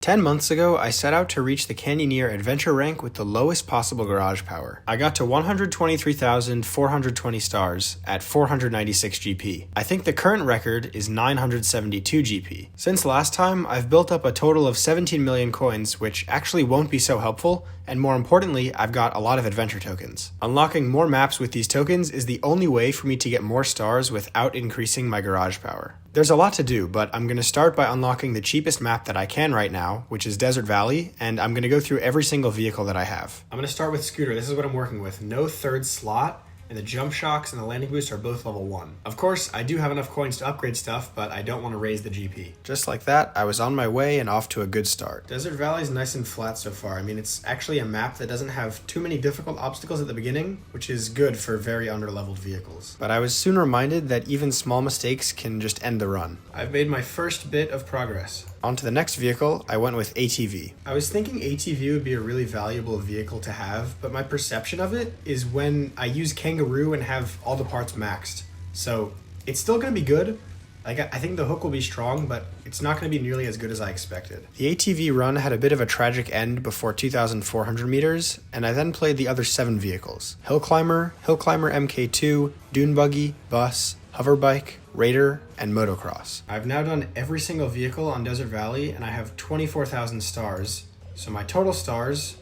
10 months ago, I set out to reach the Canyoneer adventure rank with the lowest possible garage power. I got to 123,420 stars at 496 GP. I think the current record is 972 GP. Since last time, I've built up a total of 17 million coins, which actually won't be so helpful, and more importantly, I've got a lot of adventure tokens. Unlocking more maps with these tokens is the only way for me to get more stars without increasing my garage power. There's a lot to do, but I'm going to start by unlocking the cheapest map that I can right now, which is Desert Valley, and I'm going to go through every single vehicle that I have. I'm going to start with Scooter. This is what I'm working with. No third slot, and the jump shocks and the landing boost are both level 1. Of course, I do have enough coins to upgrade stuff, but I don't want to raise the GP. Just like that, I was on my way and off to a good start. Desert Valley is nice and flat so far. I mean, it's actually a map that doesn't have too many difficult obstacles at the beginning, which is good for very under-leveled vehicles. But I was soon reminded that even small mistakes can just end the run. I've made my first bit of progress. On to the next vehicle, I went with ATV. I was thinking ATV would be a really valuable vehicle to have, but my perception of it is when I use Kangaroo and have all the parts maxed. So it's still going to be good. I think the hook will be strong, but it's not going to be nearly as good as I expected. The ATV run had a bit of a tragic end before 2,400 meters, and I then played the other 7 vehicles. Hill Climber MK2, Dune Buggy, Bus, Hover Bike, Raider, and Motocross. I've now done every single vehicle on Desert Valley, and I have 24,000 stars. So my total stars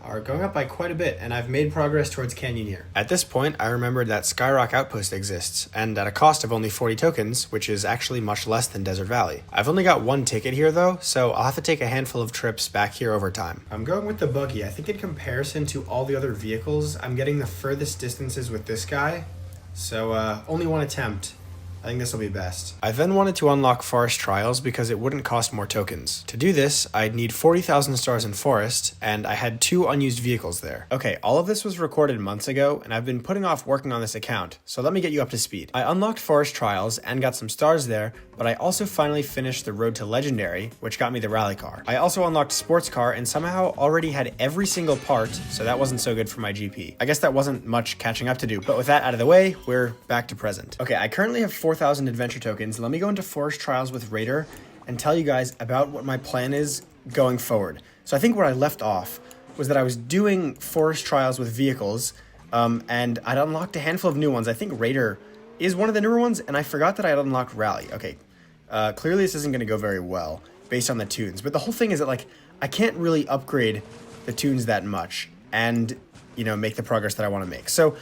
are going up by quite a bit, and I've made progress towards Canyoneer. At this point, I remembered that Skyrock Outpost exists, and at a cost of only 40 tokens, which is actually much less than Desert Valley. I've only got 1 ticket here though, so I'll have to take a handful of trips back here over time. I'm going with the buggy. I think in comparison to all the other vehicles, I'm getting the furthest distances with this guy, so only 1 attempt. I think this will be best. I then wanted to unlock Forest Trials because it wouldn't cost more tokens. To do this, I'd need 40,000 stars in Forest, and I had 2 unused vehicles there. Okay, all of this was recorded months ago, and I've been putting off working on this account, so let me get you up to speed. I unlocked Forest Trials and got some stars there, but I also finally finished the Road to Legendary, which got me the rally car. I also unlocked Sports Car and somehow already had every single part, so that wasn't so good for my GP. I guess that wasn't much catching up to do, but with that out of the way, we're back to present. Okay, I currently have 4,000 adventure tokens. Let me go into Forest Trials with Raider and tell you guys about what my plan is going forward. So I think where I left off was that I was doing Forest Trials with vehicles, and I'd unlocked a handful of new ones. I think Raider is one of the newer ones, and I forgot that I had unlocked Rally. Okay, clearly this isn't going to go very well based on the tunes, but the whole thing is that, like, I can't really upgrade the tunes that much and, you know, make the progress that I want to make. So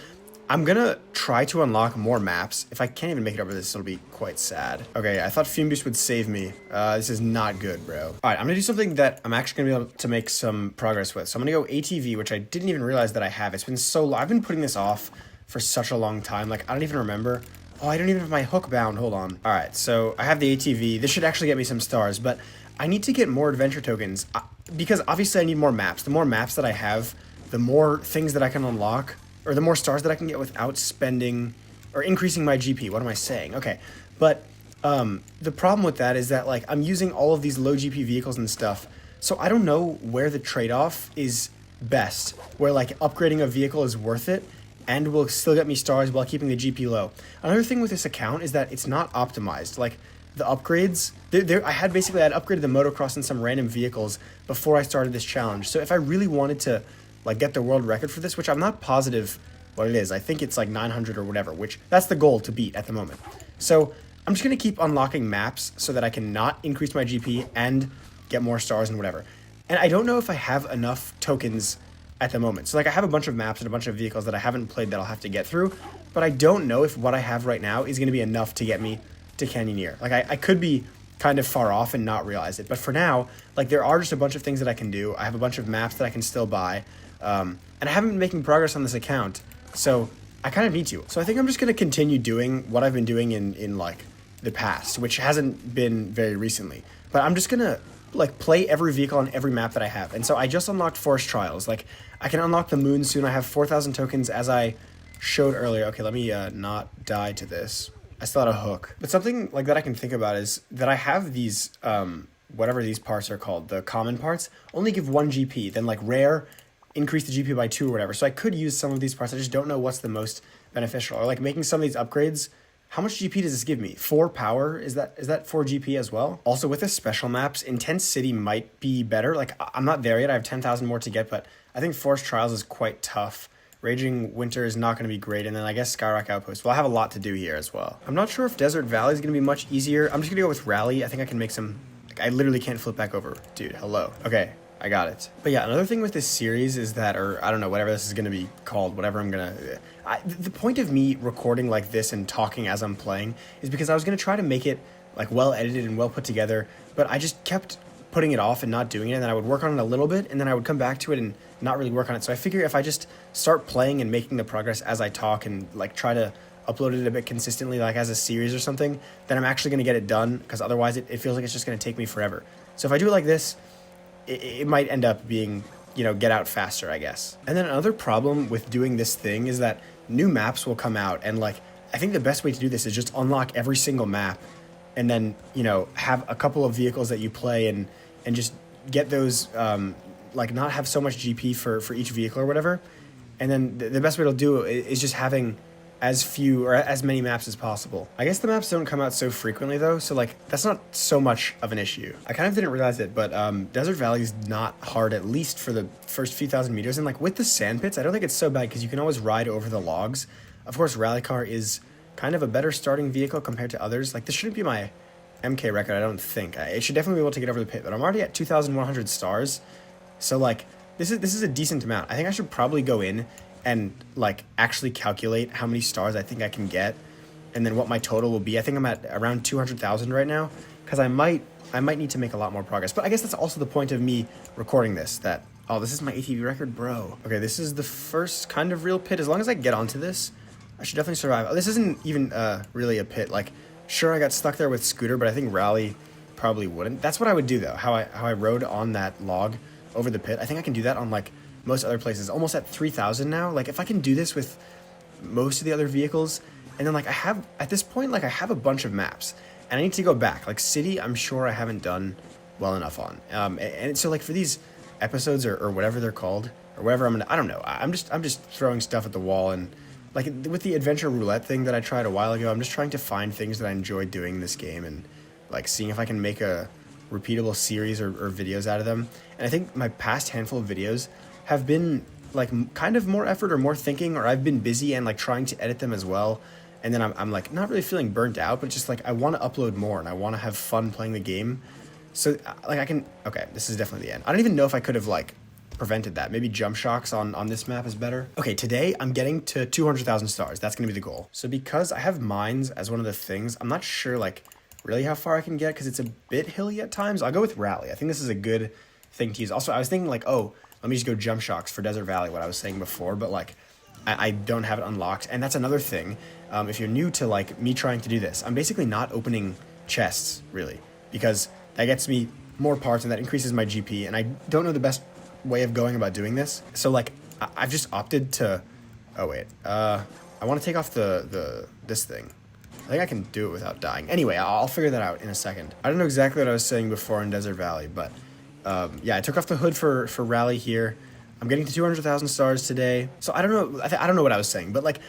I'm gonna try to unlock more maps. If I can't even make it over this, it'll be quite sad. Okay, I thought Fume Boost would save me. This is not good, bro. All right, I'm gonna do something that I'm actually gonna be able to make some progress with. So I'm gonna go ATV, which I didn't even realize that I have. It's been so long. I've been putting this off for such a long time. Like, I don't even remember. Oh, I don't even have my hook bound. Hold on. All right, so I have the ATV. This should actually get me some stars, but I need to get more adventure tokens because obviously I need more maps. The more maps that I have, the more things that I can unlock, or the more stars that I can get without spending or increasing my GP. What am I saying? Okay, but the problem with that is that, like, I'm using all of these low GP vehicles and stuff, so I don't know where the trade-off is best, where, like, upgrading a vehicle is worth it and will still get me stars while keeping the GP low. Another thing with this account is that it's not optimized. Like, the upgrades, I had upgraded the motocross and some random vehicles before I started this challenge, so if I really wanted to, like, get the world record for this, which I'm not positive what it is. I think it's like 900 or whatever, which that's the goal to beat at the moment. So I'm just going to keep unlocking maps so that I can not increase my GP and get more stars and whatever. And I don't know if I have enough tokens at the moment. So, like, I have a bunch of maps and a bunch of vehicles that I haven't played that I'll have to get through, but I don't know if what I have right now is going to be enough to get me to Canyoneer. Like, I could be kind of far off and not realize it, but for now, like, there are just a bunch of things that I can do. I have a bunch of maps that I can still buy. And I haven't been making progress on this account, so I kind of need to. So I think I'm just going to continue doing what I've been doing in like the past, which hasn't been very recently. But I'm just going to, like, play every vehicle on every map that I have. And so I just unlocked Forest Trials. Like, I can unlock the moon soon. I have 4,000 tokens as I showed earlier. Okay, let me not die to this. I still had a hook. But something like that I can think about is that I have these, whatever these parts are called, the common parts, only give 1 GP. Then, like, rare, increase the GP by 2 or whatever. So I could use some of these parts. I just don't know what's the most beneficial. Or, like, making some of these upgrades How much GP does this give me? 4 power? Is that 4 GP as well? Also, with the special maps, Intense City might be better. Like, I'm not there yet. I have 10,000 more to get, but I think Forest Trials is quite tough. Raging Winter is not going to be great, and then I guess Skyrock Outpost. Well, I have a lot to do here as well. I'm not sure if Desert Valley is going to be much easier. I'm just going to go with Rally. I think I can make some... Like, I literally can't flip back over. Dude, hello. Okay, I got it. But yeah, another thing with this series is that, or I don't know, whatever this is going to be called, whatever I'm going to... The point of me recording like this and talking as I'm playing is because I was going to try to make it like well edited and well put together, but I just kept putting it off and not doing it, and then I would work on it a little bit, and then I would come back to it and not really work on it. So I figure if I just start playing and making the progress as I talk and like try to upload it a bit consistently, like as a series or something, then I'm actually going to get it done, because otherwise it feels like it's just going to take me forever. So if I do it like this, it might end up being, you know, get out faster, I guess. And then another problem with doing this thing is that new maps will come out, and like I think the best way to do this is just unlock every single map, and then, you know, have a couple of vehicles that you play and just get those like not have so much GP for each vehicle or whatever. And then the best way to do it is just having as few or as many maps as possible. I guess the maps don't come out so frequently though, so like that's not so much of an issue. I kind of didn't realize it, but Desert Valley is not hard, at least for the first few thousand meters. And like with the sand pits, I don't think it's so bad because you can always ride over the logs. Of course, Rally Car is kind of a better starting vehicle compared to others. Like this shouldn't be my MK record, I don't think. It should definitely be able to get over the pit, but I'm already at 2,100 stars. So like this is a decent amount. I think I should probably go in and like actually calculate how many stars I think I can get, and then what my total will be. I think I'm at around 200,000 right now, because I might need to make a lot more progress. But I guess that's also the point of me recording this, that, oh, this is my ATV record, bro. Okay, this is the first kind of real pit. As long as I get onto this, I should definitely survive. Oh, this isn't even really a pit. Like, sure, I got stuck there with Scooter, but I think Rally probably wouldn't. That's what I would do though, how I rode on that log over the pit. I think I can do that on like most other places. Almost at 3,000 now. Like if I can do this with most of the other vehicles, and then like I have at this point, like I have a bunch of maps, and I need to go back. Like City, I'm sure I haven't done well enough on. And so like for these episodes or whatever they're called or whatever, I don't know. I'm just throwing stuff at the wall, and like with the adventure roulette thing that I tried a while ago, I'm just trying to find things that I enjoy doing in this game and like seeing if I can make a repeatable series or videos out of them. And I think my past handful of videos have been like kind of more effort or more thinking, or I've been busy and like trying to edit them as well. And then I'm like not really feeling burnt out, but just like I want to upload more and I want to have fun playing the game. So like I can, okay, this is definitely the end. I don't even know if I could have like prevented that. Maybe jump shocks on this map is better. Okay, today I'm getting to 200,000 stars. That's going to be the goal. So because I have mines as one of the things, I'm not sure like really how far I can get because it's a bit hilly at times. I'll go with Rally. I think this is a good thing to use. Also, I was thinking like, oh, let me just go jump shocks for Desert Valley, what I was saying before, but like I don't have it unlocked. And that's another thing. If you're new to like me trying to do this, I'm basically not opening chests really, because that gets me more parts and that increases my GP, and I don't know the best way of going about doing this. So like I've just opted to, oh wait, I want to take off this thing. I think I can do it without dying. Anyway, I'll figure that out in a second. I don't know exactly what I was saying before in Desert Valley, but yeah, I took off the hood for Rally here. I'm getting to 200,000 stars today. So I don't know. I don't know what I was saying, but like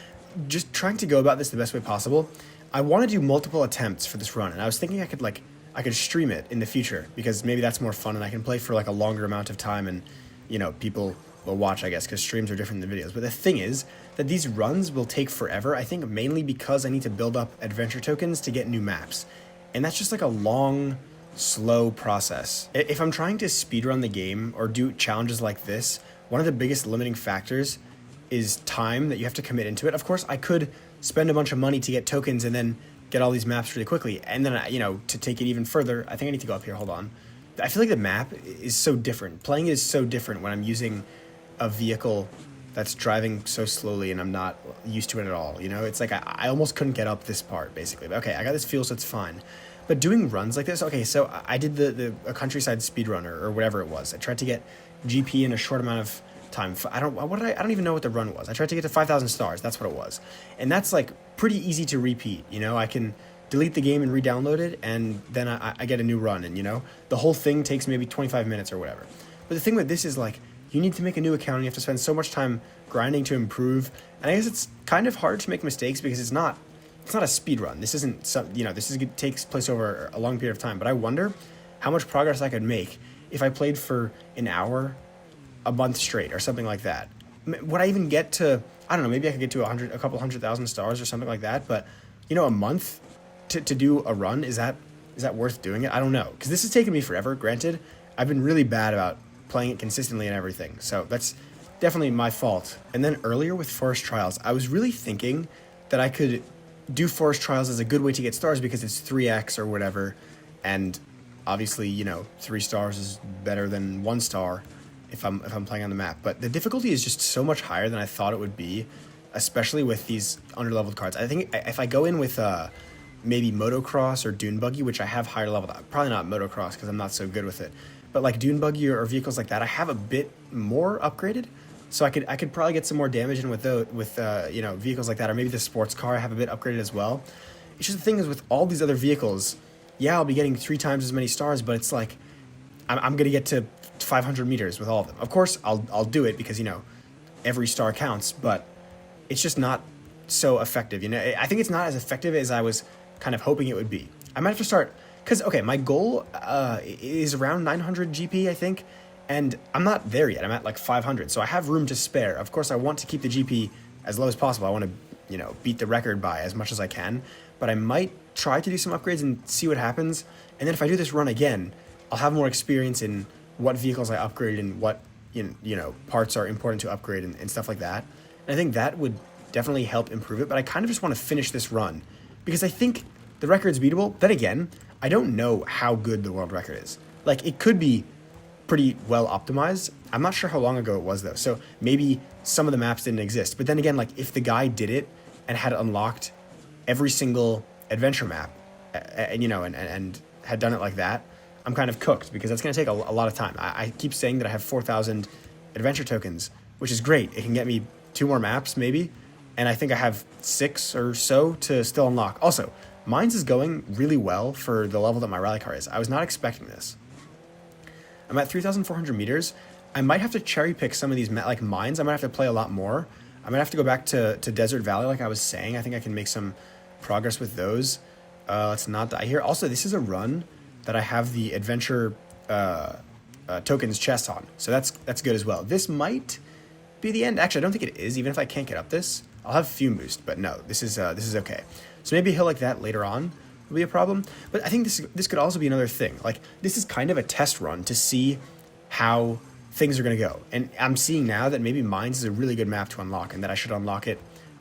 just trying to go about this the best way possible. I want to do multiple attempts for this run, and I was thinking I could stream it in the future, because maybe that's more fun and I can play for like a longer amount of time, and you know, people will watch, I guess, because streams are different than videos. But the thing is that these runs will take forever, I think mainly because I need to build up adventure tokens to get new maps. And that's just like a long, slow process. If I'm trying to speedrun the game or do challenges like this, one of the biggest limiting factors is time that you have to commit into it. Of course, I could spend a bunch of money to get tokens and then get all these maps really quickly. And then, you know, to take it even further, I think I need to go up here. Hold on. I feel like the map is so different. Playing it is so different when I'm using a vehicle that's driving so slowly and I'm not used to it at all. You know, it's like I almost couldn't get up this part, basically. But okay, I got this feel, so it's fine. But doing runs like this, okay, so I did a countryside speedrunner or whatever it was. I tried to get GP in a short amount of time. I don't even know what the run was. I tried to get to 5,000 stars. That's what it was. And that's like pretty easy to repeat. You know, I can delete the game and re-download it, and then I get a new run, and you know, the whole thing takes maybe 25 minutes or whatever. But the thing with this is like, you need to make a new account and you have to spend so much time grinding to improve. And I guess it's kind of hard to make mistakes because it's not it's not a speed run. This isn't some, takes place over a long period of time, but I wonder how much progress I could make if I played for an hour, a month straight, or something like that. Would I even get to, I don't know, maybe I could get to a couple 100,000 stars or something like that, but a month to do a run, is that worth doing it? I don't know, because this has taken me forever. Granted, I've been really bad about playing it consistently and everything, so that's definitely my fault. And then earlier with Forest Trials, I was really thinking that I could do Forest Trials as a good way to get stars because it's 3x or whatever, and obviously 3 stars is better than 1 star if I'm playing on the map. But the difficulty is just so much higher than I thought it would be, especially with these underleveled cards. I think if I go in with maybe Motocross or Dune Buggy, which I have higher leveled, probably not Motocross because I'm not so good with it, but like Dune Buggy or vehicles like that, I have a bit more upgraded. So I could probably get some more damage in with vehicles like that, or maybe the sports car I have a bit upgraded as well. It's just the thing is with all these other vehicles, yeah, I'll be getting 3 times as many stars, but it's like I'm gonna get to 500 meters with all of them. Of course, I'll do it because every star counts, but it's just not so effective. I think it's not as effective as I was kind of hoping it would be. I might have to start because my goal is around 900 GP, I think. And I'm not there yet. I'm at like 500, so I have room to spare. Of course, I want to keep the GP as low as possible. I want to, beat the record by as much as I can. But I might try to do some upgrades and see what happens. And then if I do this run again, I'll have more experience in what vehicles I upgrade and what, parts are important to upgrade and stuff like that. And I think that would definitely help improve it. But I kind of just want to finish this run because I think the record's beatable. Then again, I don't know how good the world record is. Like, it could be pretty well optimized. I'm not sure how long ago it was though, so maybe some of the maps didn't exist. But then again, like if the guy did it and had unlocked every single adventure map, and had done it like that, I'm kind of cooked because that's going to take a lot of time. I keep saying that I have 4,000 adventure tokens, which is great. It can get me 2 more maps maybe, and I think I have 6 or so to still unlock. Also, Mines is going really well for the level that my rally car is. I was not expecting this. I'm at 3,400 meters. I might have to cherry pick some of these mines. I might have to play a lot more. I might have to go back to Desert Valley like I was saying. I think I can make some progress with those. Let's not die here. Also, this is a run that I have the adventure tokens chest on. So that's good as well. This might be the end. Actually, I don't think it is. Even if I can't get up this, I'll have Fume Boost. But no, this is okay. So maybe a hill like that later on will be a problem. But I think this could also be another thing. Like, this is kind of a test run to see how things are going to go. And I'm seeing now that maybe Mines is a really good map to unlock and that I should unlock it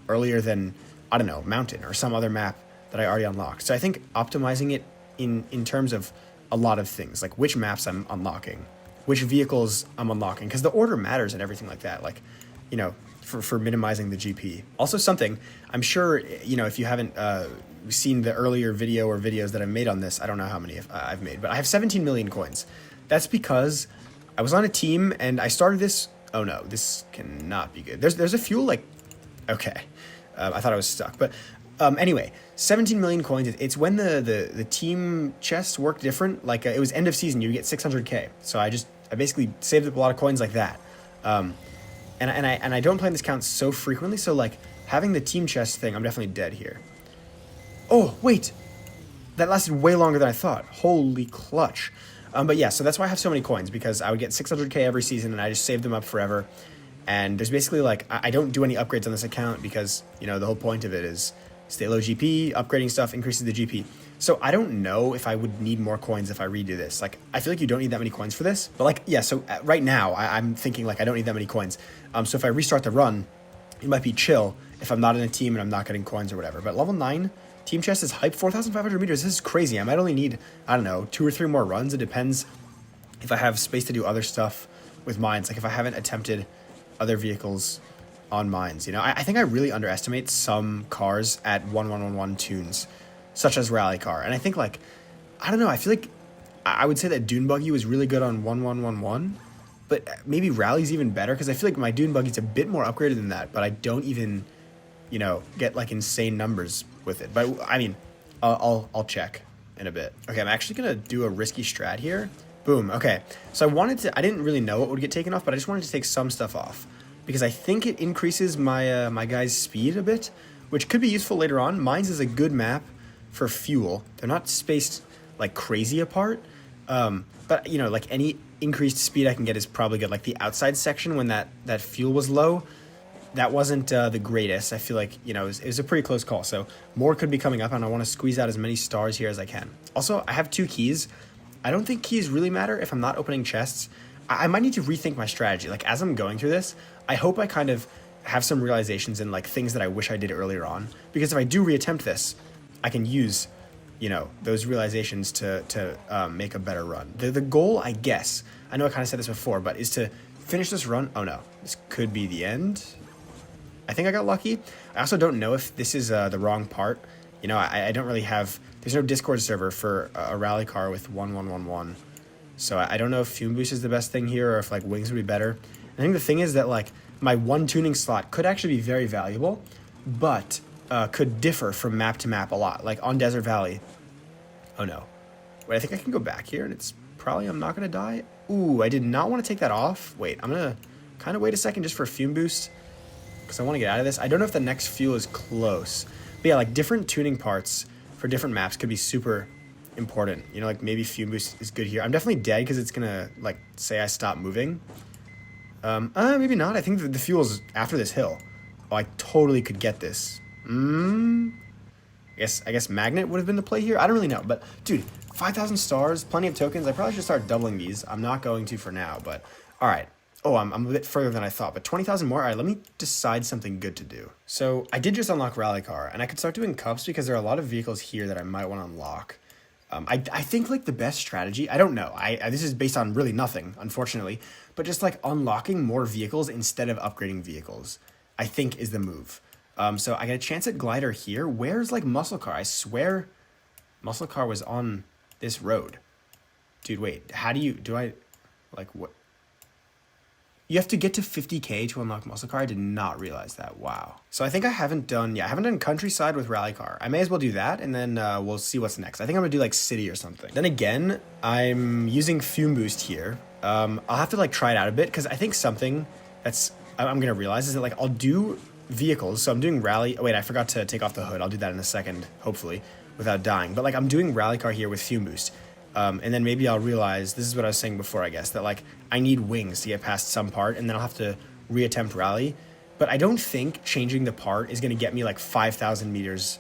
earlier than, I don't know, Mountain or some other map that I already unlocked. So I think optimizing it in terms of a lot of things, like which maps I'm unlocking, which vehicles I'm unlocking, because the order matters and everything like that. Like, for minimizing the GP. Also something, I'm sure, if you haven't seen the earlier video or videos that I've made on this, I don't know how many I've made, but I have 17 million coins. That's because I was on a team and I started this. Oh no, this cannot be good. There's a fuel okay. I thought I was stuck, but anyway, 17 million coins. It's when the team chests work different. Like it was end of season, you get 600k. So I basically saved up a lot of coins like that. And I don't play in this count so frequently, so like having the team chest thing, I'm definitely dead here. Oh, wait. That lasted way longer than I thought. Holy clutch. But yeah, so that's why I have so many coins, because I would get 600k every season and I just saved them up forever. And there's basically like, I don't do any upgrades on this account because, the whole point of it is stay low GP, upgrading stuff increases the GP. So I don't know if I would need more coins if I redo this. Like, I feel like you don't need that many coins for this. But like, yeah, so right now I'm thinking like I don't need that many coins. So if I restart the run, it might be chill if I'm not in a team and I'm not getting coins or whatever. But level 9 team chest is hype, 4,500 meters. This is crazy. I might only need, I don't know, 2 or 3 more runs. It depends if I have space to do other stuff with mines. Like if I haven't attempted other vehicles on mines. I think I really underestimate some cars at 1111 tunes, such as Rally Car. And I think like, I don't know, I feel like I would say that Dune Buggy was really good on 1111, but maybe Rally's even better because I feel like my Dune Buggy's a bit more upgraded than that, but I don't even, get like insane numbers with it. But I mean, I'll check in a bit. Okay, I'm actually gonna do a risky strat here. Boom. Okay, so I didn't really know what would get taken off, but I just wanted to take some stuff off because I think it increases my my guy's speed a bit. which could be useful later on. Mines is a good map for fuel. They're not spaced like crazy apart, but you know, like any increased speed I can get is probably good. Like the outside section when that fuel was low, that wasn't the greatest. I feel like, you know, it was a pretty close call. So more could be coming up, and I want to squeeze out as many stars here as I can. Also, I have 2 keys. I don't think keys really matter if I'm not opening chests. I might need to rethink my strategy. Like, as I'm going through this, I hope I kind of have some realizations and like things that I wish I did earlier on. Because if I do reattempt this, I can use, you know, those realizations to make a better run. The goal, I guess, I know I kind of said this before, but is to finish this run. Oh no, this could be the end. I think I got lucky. I also don't know if this is the wrong part. You know, I don't really have, there's no Discord server for a rally car with 1111. So I don't know if Fume Boost is the best thing here or if like Wings would be better. I think the thing is that like my 1 tuning slot could actually be very valuable, but could differ from map to map a lot. Like on Desert Valley. Oh no. Wait, I think I can go back here and it's probably, I'm not going to die. Ooh, I did not want to take that off. Wait, I'm going to kind of wait a second just for Fume Boost, because I want to get out of this. I don't know if the next fuel is close. But yeah, like different tuning parts for different maps could be super important. You know, like maybe Fume Boost is good here. I'm definitely dead because it's going to like say I stop moving. Maybe not. I think the fuel's after this hill. Oh, I totally could get this. I guess Magnet would have been the play here. I don't really know. But dude, 5,000 stars, plenty of tokens. I probably should start doubling these. I'm not going to for now, but all right. Oh, I'm a bit further than I thought, but 20,000 more? All right, let me decide something good to do. So I did just unlock Rally Car, and I could start doing cups because there are a lot of vehicles here that I might want to unlock. I think like the best strategy, I don't know, this is based on really nothing, unfortunately, but just like unlocking more vehicles instead of upgrading vehicles, I think is the move. So I got a chance at Glider here. Where's like Muscle Car? I swear Muscle Car was on this road. Dude, wait, how do I, like what? You have to get to 50k to unlock Muscle Car. I did not realize that. Wow. So I think I haven't done Countryside with Rally Car. I may as well do that, and then we'll see what's next. I think I'm going to do like City or something. Then again, I'm using Fume Boost here. I'll have to like try it out a bit, because I think something that's I'm going to realize is that like I'll do vehicles. So I'm doing Rally. Oh, wait, I forgot to take off the hood. I'll do that in a second, hopefully, without dying. But like I'm doing Rally Car here with Fume Boost. And then maybe I'll realize, this is what I was saying before, I guess, that like I need wings to get past some part, and then I'll have to reattempt rally. But I don't think changing the part is going to get me like 5,000 meters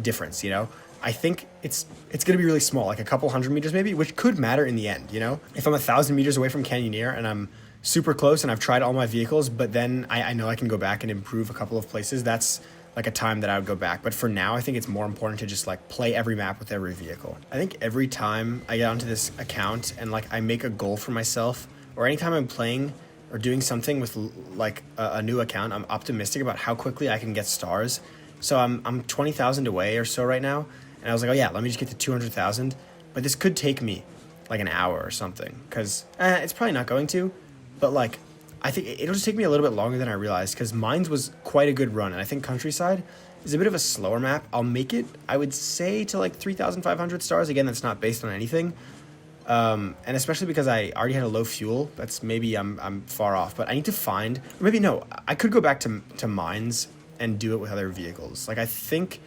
difference, you know? I think it's going to be really small, like a couple 100 meters maybe, which could matter in the end, you know? If I'm 1,000 meters away from Canyoneer and I'm super close and I've tried all my vehicles, but then I know I can go back and improve a couple of places, that's like a time that I would go back. But for now, I think it's more important to just like play every map with every vehicle. I think every time I get onto this account and like I make a goal for myself, or anytime I'm playing or doing something with like a new account, I'm optimistic about how quickly I can get stars. So I'm 20,000 away or so right now, and I was like, oh yeah, let me just get to 200,000. But this could take me like an hour or something, because it's probably not going to, but like I think it'll just take me a little bit longer than I realized, because Mines was quite a good run, and I think Countryside is a bit of a slower map. I'll make it, I would say, to like 3,500 stars. Again, that's not based on anything, and especially because I already had a low fuel. That's maybe I'm far off, but I need to find, or maybe no, I could go back to Mines and do it with other vehicles. Like I think,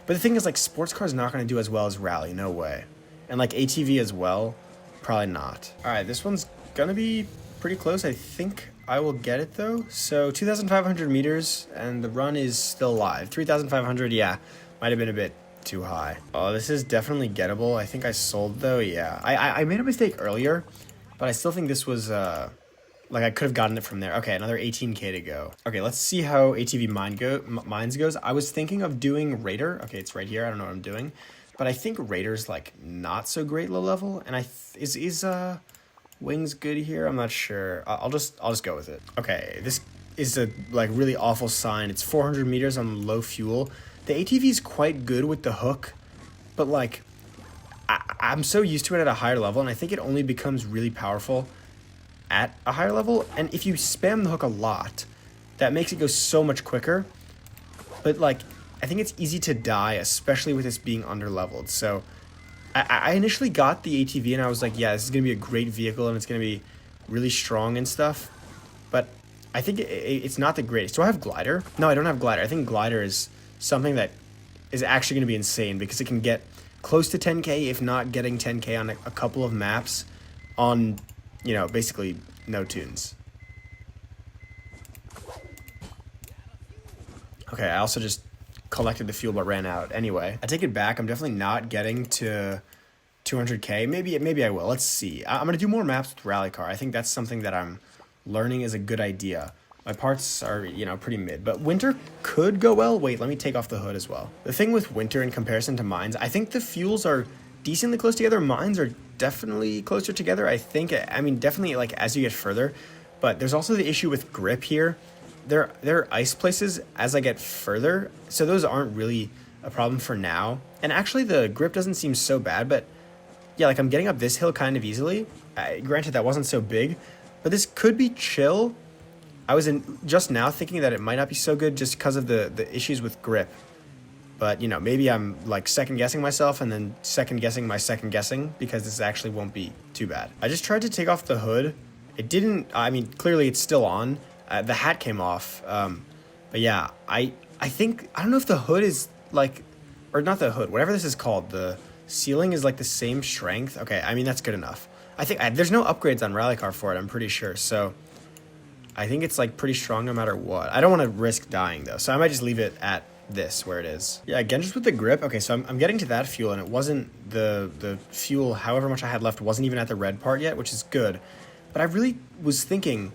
but the thing is, like sports cars not going to do as well as Rally, no way, and like ATV as well, probably not. All right, this one's gonna be pretty close. I think I will get it though. So 2,500 meters, and the run is still live. 3,500, yeah, might have been a bit too high. Oh, this is definitely gettable. I think I sold though, yeah. I made a mistake earlier, but I still think this was, like I could have gotten it from there. Okay, another 18k to go. Okay, let's see how ATV Mines goes. I was thinking of doing Raider. Okay, it's right here. I don't know what I'm doing, but I think Raider's like not so great low level, and is Wings good here? I'm not sure. I'll just go with it. Okay, this is a like really awful sign. It's 400 meters on low fuel. The ATV is quite good with the hook, but like I'm so used to it at a higher level, and I think it only becomes really powerful at a higher level. And if you spam the hook a lot, that makes it go so much quicker. But like I think it's easy to die, especially with this being under leveled. So I initially got the ATV and I was like, yeah, this is going to be a great vehicle and it's going to be really strong and stuff. But I think it's not the greatest. Do I have Glider? No, I don't have Glider. I think Glider is something that is actually going to be insane because it can get close to 10K, if not getting 10K on a couple of maps on, you know, basically no tunes. Okay, I also just collected the fuel but ran out. Anyway, I take it back. I'm definitely not getting to 200K. Maybe I will. Let's see. I'm going to do more maps with Rally Car. I think that's something that I'm learning is a good idea. My parts are, you know, pretty mid, but winter could go well. Wait, let me take off the hood as well. The thing with winter in comparison to mines, I think the fuels are decently close together. Mines are definitely closer together. I think, I mean, definitely like as you get further, but there's also the issue with grip here. There are ice places as I get further, so those aren't really a problem for now. And actually the grip doesn't seem so bad, but yeah, like I'm getting up this hill kind of easily. Granted, that wasn't so big, but this could be chill. I was just now thinking that it might not be so good just because of the issues with grip. But, you know, maybe I'm like second guessing myself and then second guessing my second guessing because this actually won't be too bad. I just tried to take off the hood. It didn't, I mean, clearly it's still on. The hat came off. But yeah, I think, I don't know if the hood is like, or not the hood, whatever this is called. The ceiling is like the same strength. Okay, I mean, that's good enough. I think there's no upgrades on Rally Car for it, I'm pretty sure. So I think it's like pretty strong no matter what. I don't want to risk dying though. So I might just leave it at this where it is. Yeah, again, just with the grip. Okay, so I'm getting to that fuel and it wasn't the fuel, however much I had left, wasn't even at the red part yet, which is good. But I really was thinking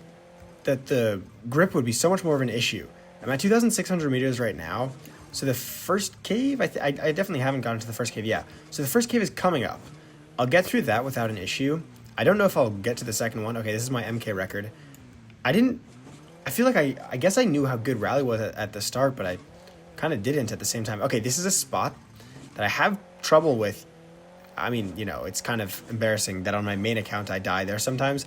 that the grip would be so much more of an issue. I'm at 2,600 meters right now. So the first cave, I definitely haven't gotten to the first cave yet. So the first cave is coming up. I'll get through that without an issue. I don't know if I'll get to the second one. Okay, this is my MK record. I feel like I guess I knew how good Rally was at the start, but I kind of didn't at the same time. Okay, this is a spot that I have trouble with. I mean, you know, it's kind of embarrassing that on my main account I die there sometimes,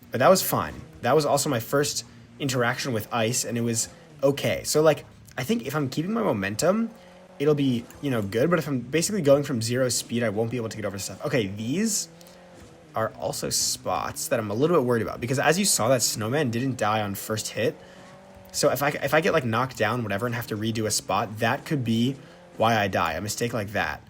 but that was fine. That was also my first interaction with ice, and it was okay. So, like, I think if I'm keeping my momentum, it'll be, you know, good, but if I'm basically going from 0 speed, I won't be able to get over stuff. Okay, these are also spots that I'm a little bit worried about, because as you saw, that snowman didn't die on first hit. So if I get, like, knocked down, whatever, and have to redo a spot, that could be why I die, a mistake like that,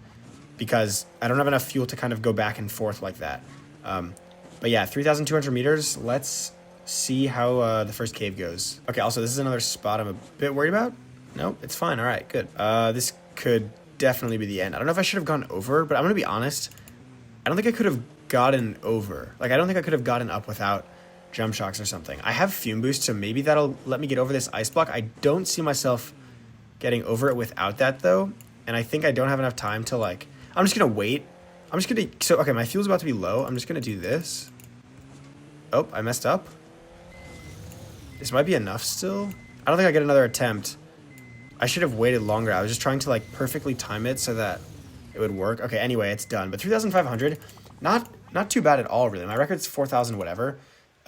because I don't have enough fuel to kind of go back and forth like that. But yeah, 3,200 meters. Let's see how the first cave goes. Okay, also, this is another spot I'm a bit worried about. Nope, it's fine. All right, good. This could definitely be the end. I don't know if I should have gone over, but I'm going to be honest. I don't think I could have gotten over. Like, I don't think I could have gotten up without jump shocks or something. I have fume boost, so maybe that'll let me get over this ice block. I don't see myself getting over it without that, though. And I think I don't have enough time to, like... I'm just going to wait. I'm just going to... So, okay, my fuel's about to be low. I'm just going to do this. Oh, I messed up. This might be enough still. I don't think I get another attempt. I should have waited longer. I was just trying to, like, perfectly time it so that it would work. Okay, anyway, it's done. But 3,500, not too bad at all, really. My record's 4,000 whatever.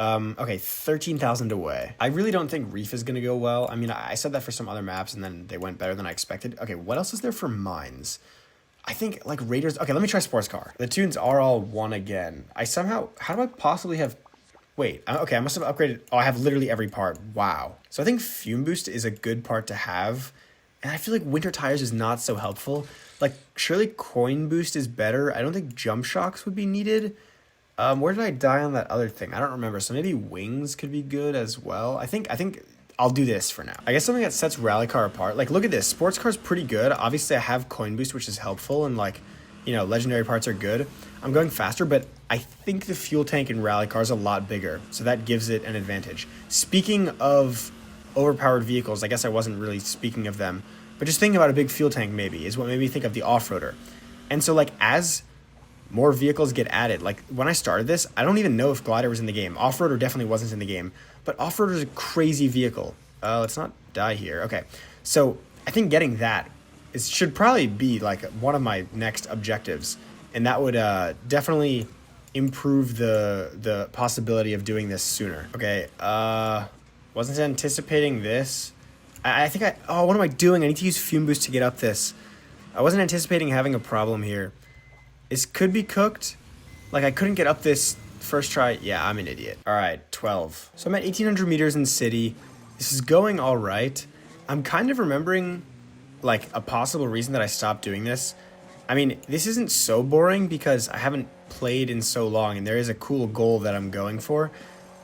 Okay, 13,000 away. I really don't think Reef is going to go well. I mean, I said that for some other maps, and then they went better than I expected. Okay, what else is there for mines? I think, like, Raiders... Okay, let me try Sports Car. The tunes are all 1 again. I somehow... How do I possibly have... Wait, okay, I must have upgraded... Oh, I have literally every part. Wow. So I think Fume Boost is a good part to have. And I feel like Winter Tires is not so helpful. Like, surely Coin Boost is better. I don't think Jump Shocks would be needed. Where did I die on that other thing? I don't remember. So maybe Wings could be good as well. I think I'll do this for now. I guess something that sets Rally Car apart. Like, look at this. Sports Car's pretty good. Obviously, I have Coin Boost, which is helpful. And, like, you know, legendary parts are good. I'm going faster, but I think the fuel tank in Rally Car is a lot bigger, so that gives it an advantage. Speaking of overpowered vehicles, I guess I wasn't really speaking of them, but just thinking about a big fuel tank maybe is what made me think of the off-roader. And so, like, as more vehicles get added, like, when I started this, I don't even know if Glider was in the game. Off-roader definitely wasn't in the game, but off-roader is a crazy vehicle. Let's not die here. Okay, so I think getting that should probably be, like, one of my next objectives. And that would definitely improve the possibility of doing this sooner. Okay, wasn't anticipating this. I think what am I doing? I need to use Fume Boost to get up this. I wasn't anticipating having a problem here. This could be cooked. Like, I couldn't get up this first try. Yeah, I'm an idiot. All right, 12. So I'm at 1,800 meters in city. This is going all right. I'm kind of remembering like a possible reason that I stopped doing this. I mean, this isn't so boring because I haven't played in so long and there is a cool goal that I'm going for,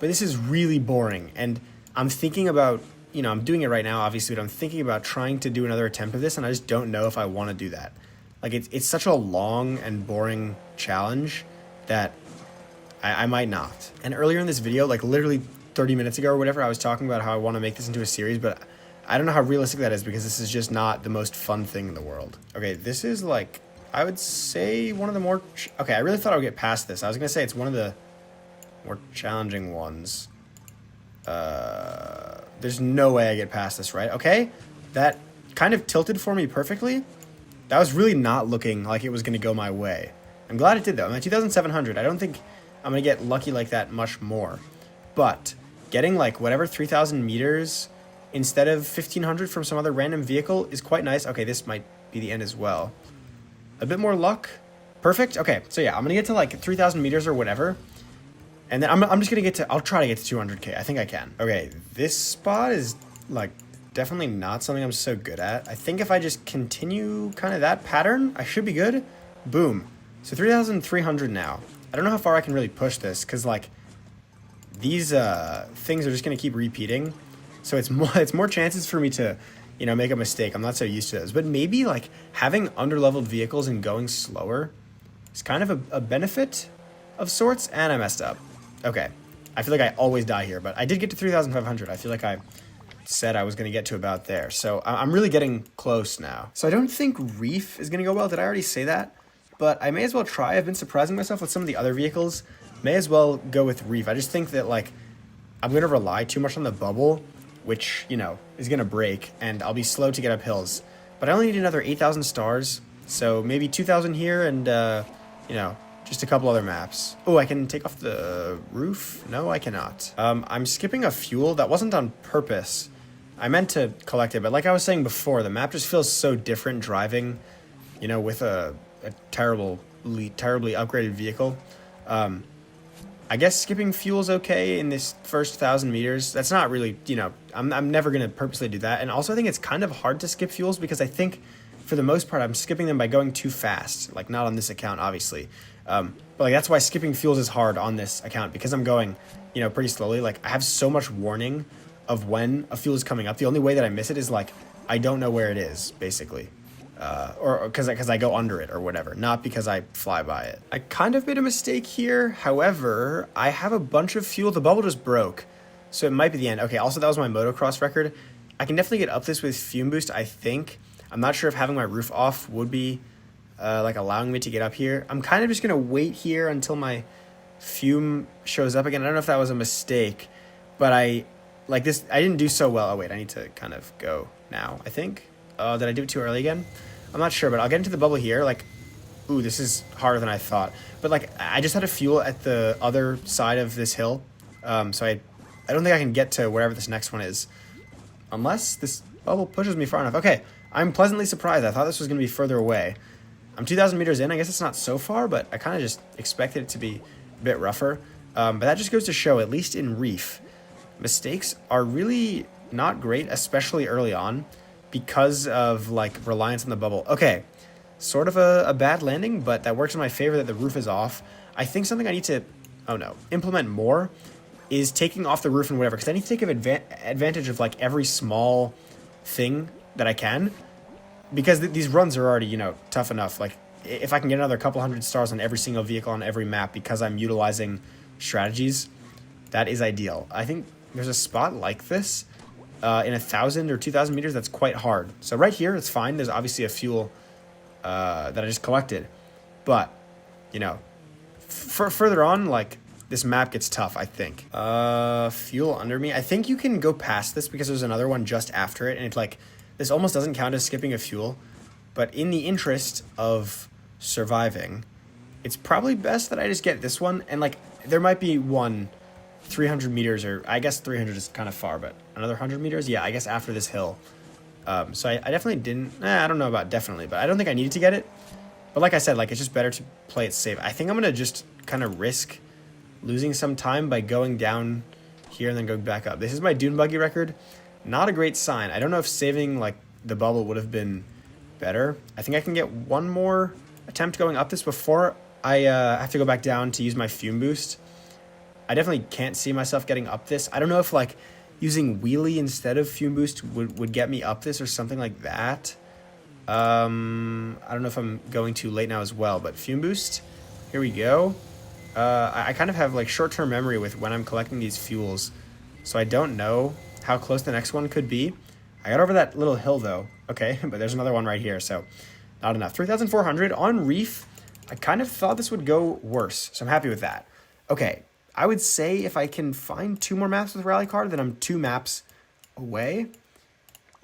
but this is really boring. And I'm thinking about, I'm doing it right now, obviously, but I'm thinking about trying to do another attempt of this, and I just don't know if I want to do that. Like, it's such a long and boring challenge that I might not. And earlier in this video, like literally 30 minutes ago or whatever, I was talking about how I want to make this into a series, but I don't know how realistic that is because this is just not the most fun thing in the world. Okay, this is like, I would say one of the more... Okay, I really thought I would get past this. I was going to say it's one of the more challenging ones. There's no way I get past this, right? Okay, that kind of tilted for me perfectly. That was really not looking like it was going to go my way. I'm glad it did, though. I'm at 2,700. I don't think I'm going to get lucky like that much more. But getting, like, whatever, 3,000 meters instead of 1,500 from some other random vehicle is quite nice. Okay, this might be the end as well. A bit more luck. Perfect. Okay, so yeah, I'm going to get to, like, 3,000 meters or whatever. And then I'm just going to get to... I'll try to get to 200K. I think I can. Okay, this spot is, like, definitely not something I'm so good at. I think if I just continue kind of that pattern, I should be good. Boom. So 3,300 now. I don't know how far I can really push this because, like, these things are just going to keep repeating. So it's more chances for me to, make a mistake. I'm not so used to those. But maybe, like, having underleveled vehicles and going slower is kind of a benefit of sorts. And I messed up. Okay. I feel like I always die here. But I did get to 3,500. I feel like I said I was going to get to about there. So I'm really getting close now. So I don't think Reef is going to go well. Did I already say that? But I may as well try. I've been surprising myself with some of the other vehicles. May as well go with Reef. I just think that, like, I'm going to rely too much on the bubble, which, is going to break, and I'll be slow to get up hills. But I only need another 8,000 stars, so maybe 2,000 here and, just a couple other maps. Oh, I can take off the roof? No, I cannot. I'm skipping a fuel. That wasn't on purpose. I meant to collect it, but like I was saying before, the map just feels so different driving, with a terribly upgraded vehicle. I guess skipping fuel's okay in this first 1,000 meters. That's not really, I'm never going to purposely do that. And also I think it's kind of hard to skip fuels because I think for the most part I'm skipping them by going too fast. Like, not on this account, obviously. But like that's why skipping fuels is hard on this account because I'm going, pretty slowly. Like, I have so much warning of when a fuel is coming up. The only way that I miss it is, like, I don't know where it is, basically. Or because I go under it or whatever, not because I fly by it. I kind of made a mistake here. However, I have a bunch of fuel. The bubble just broke, so it might be the end. Okay, also that was my motocross record. I can definitely get up this with fume boost, I think. I'm not sure if having my roof off would be like allowing me to get up here. I'm kind of just going to wait here until my fume shows up again. I don't know if that was a mistake, but I didn't do so well. Oh wait, I need to kind of go now, I think. Did I do it too early again? I'm not sure, but I'll get into the bubble here. Like, ooh, this is harder than I thought. But, like, I just had a fuel at the other side of this hill. So I don't think I can get to wherever this next one is. Unless this bubble pushes me far enough. Okay, I'm pleasantly surprised. I thought this was going to be further away. I'm 2,000 meters in. I guess it's not so far, but I kind of just expected it to be a bit rougher. But that just goes to show, at least in Reef, mistakes are really not great, especially early on, because of, like, reliance on the bubble. Okay, sort of a bad landing, but that works in my favor that the roof is off. I think something I need to, implement more is taking off the roof and whatever, because I need to take advantage of, like, every small thing that I can, because these runs are already, tough enough. Like, if I can get another couple hundred stars on every single vehicle on every map because I'm utilizing strategies, that is ideal. I think there's a spot like this in 1,000 or 2,000 meters that's quite hard. So right here, it's fine. There's obviously a fuel that I just collected. But, further on, like, this map gets tough, I think. Fuel under me. I think you can go past this because there's another one just after it. And it's like, this almost doesn't count as skipping a fuel. But in the interest of surviving, it's probably best that I just get this one. And, like, there might be one 300 meters, or I guess 300 is kind of far, but another 100 meters? Yeah, I guess after this hill. So I definitely didn't, I don't know about definitely, but I don't think I needed to get it. But like I said, like, it's just better to play it safe. I think I'm going to just kind of risk losing some time by going down here and then going back up. This is my dune buggy record. Not a great sign. I don't know if saving, like, the bubble would have been better. I think I can get one more attempt going up this before I have to go back down to use my fume boost. I definitely can't see myself getting up this. I don't know if like using wheelie instead of fume boost would get me up this or something like that. I don't know if I'm going too late now as well, but fume boost, here we go. I kind of have like short-term memory with when I'm collecting these fuels, so I don't know how close the next one could be. I got over that little hill though. Okay, but there's another one right here, so not enough. 3,400 on Reef. I kind of thought this would go worse, so I'm happy with that. Okay, I would say if I can find 2 more maps with Rally Car, then I'm 2 maps away.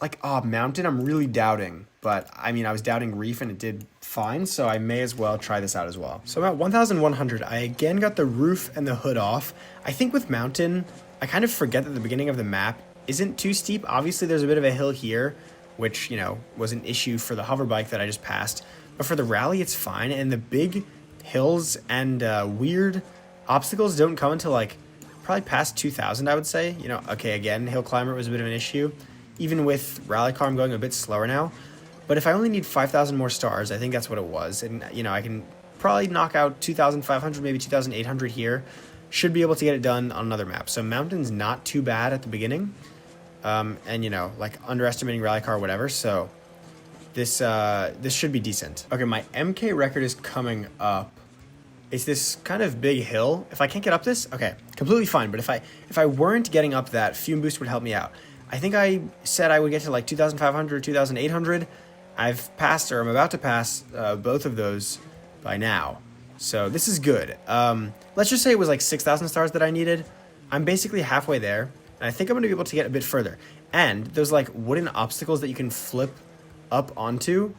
Like, Mountain, I'm really doubting. But, I mean, I was doubting Reef and it did fine, so I may as well try this out as well. So I'm at 1,100. I again got the roof and the hood off. I think with Mountain, I kind of forget that the beginning of the map isn't too steep. Obviously, there's a bit of a hill here, which, you know, was an issue for the hover bike that I just passed. But for the Rally, it's fine. And the big hills and weird obstacles don't come until, like, probably past 2,000, I would say. You know, okay, again, Hill Climber was a bit of an issue. Even with Rally Car, I'm going a bit slower now. But if I only need 5,000 more stars, I think that's what it was. And, you know, I can probably knock out 2,500, maybe 2,800 here. Should be able to get it done on another map. So Mountain's not too bad at the beginning. And, you know, like underestimating Rally Car or whatever. So this should be decent. Okay, my MK record is coming up. It's this kind of big hill. If I can't get up this, okay, completely fine. But if I weren't getting up that, Fume Boost would help me out. I think I said I would get to like 2,500, 2,800. I've passed, or I'm about to pass, both of those by now. So this is good. Let's just say it was like 6,000 stars that I needed. I'm basically halfway there. And I think I'm going to be able to get a bit further. And those like wooden obstacles that you can flip up onto,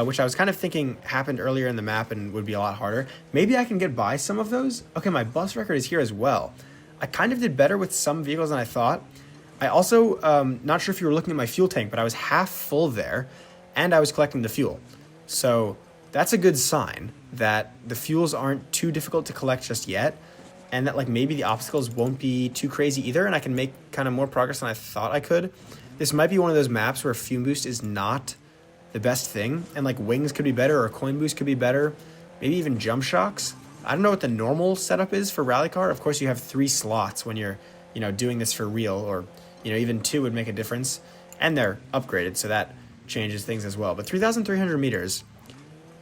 which I was kind of thinking happened earlier in the map and would be a lot harder. Maybe I can get by some of those. Okay, my bus record is here as well. I kind of did better with some vehicles than I thought. I also, not sure if you were looking at my fuel tank, but I was half full there, and I was collecting the fuel. So that's a good sign that the fuels aren't too difficult to collect just yet, and that like maybe the obstacles won't be too crazy either, and I can make kind of more progress than I thought I could. This might be one of those maps where Fume Boost is not the best thing, and like Wings could be better, or Coin Boost could be better, maybe even Jump Shocks. I don't know what the normal setup is for Rally Car. Of course, you have 3 slots when you're, you know, doing this for real, or, you know, even 2 would make a difference, and they're upgraded, so that changes things as well. But 3,300 meters,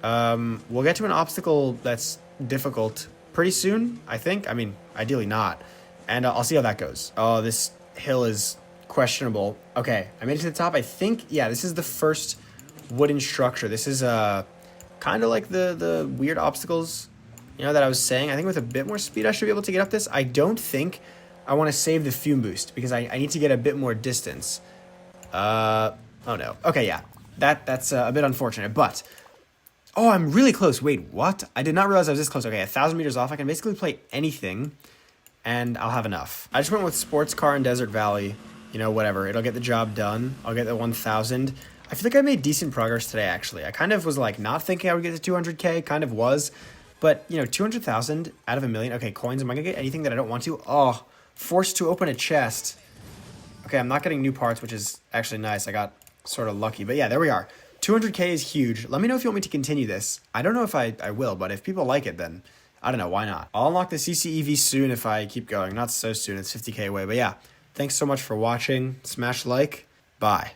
we'll get to an obstacle that's difficult pretty soon, I think. I mean, ideally not, and I'll see how that goes. Oh, this hill is questionable. Okay, I made it to the top. I think, yeah, this is the first wooden structure. This is kind of like the weird obstacles, you know, that I was saying. I think with a bit more speed, I should be able to get up this. I don't think I want to save the Fume Boost because I need to get a bit more distance. Oh no. Okay, yeah, that's a bit unfortunate, but oh, I'm really close. Wait, what? I did not realize I was this close. Okay, 1,000 meters off. I can basically play anything, and I'll have enough. I just went with Sports Car and Desert Valley. You know, whatever. It'll get the job done. I'll get the 1,000. I feel like I made decent progress today, actually. I kind of was, like, not thinking I would get to 200K. Kind of was. But, you know, 200,000 out of a million. Okay, coins. Am I going to get anything that I don't want to? Oh, forced to open a chest. Okay, I'm not getting new parts, which is actually nice. I got sort of lucky. But, yeah, there we are. 200K is huge. Let me know if you want me to continue this. I don't know if I will, but if people like it, then I don't know. Why not? I'll unlock the CCEV soon if I keep going. Not so soon. It's 50K away. But, yeah. Thanks so much for watching. Smash like. Bye.